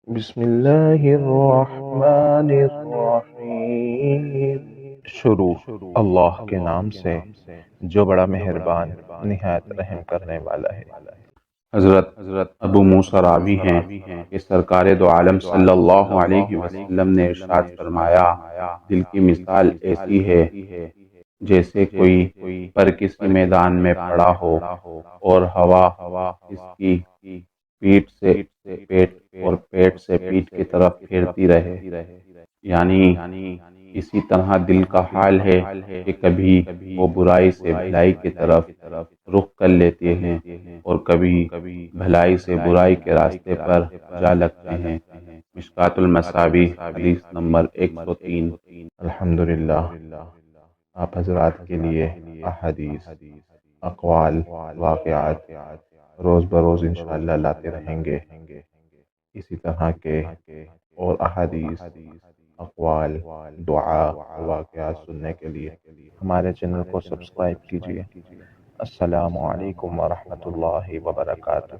بسم اللہ الرحمن الرحیم۔ شروع اللہ کے نام سے جو بڑا مہربان نہایت رحم کرنے والا ہے۔ حضرت ابو موسیٰ راوی ہیں کہ سرکار دو عالم صلی اللہ علیہ وسلم نے ارشاد فرمایا، دل کی مثال ایسی ہے جیسے کوئی پر کسی میدان میں پڑا ہو اور ہوا اس کی پیٹھ سے پیٹ اور پیٹ سے پیٹھ کی طرف پھیرتی رہے، یعنی اسی طرح دل کا حال ہے کہ کبھی وہ برائی سے بھلائی کی طرف رخ کر لیتے ہیں اور کبھی بھلائی سے برائی کے راستے پر جا لگتے ہیں۔ مشکوٰۃ المصابیح حدیث نمبر 103۔ الحمدللہ، آپ حضرات کے لیے احادیث، اقوال، واقعات روز بروز انشاءاللہ لاتے رہیں گے۔ اسی طرح کے اور احادیث، اقوال، دعا، واقعات سننے کے لیے ہمارے چینل کو سبسکرائب کیجیے۔ السلام علیکم ورحمۃ اللہ وبرکاتہ۔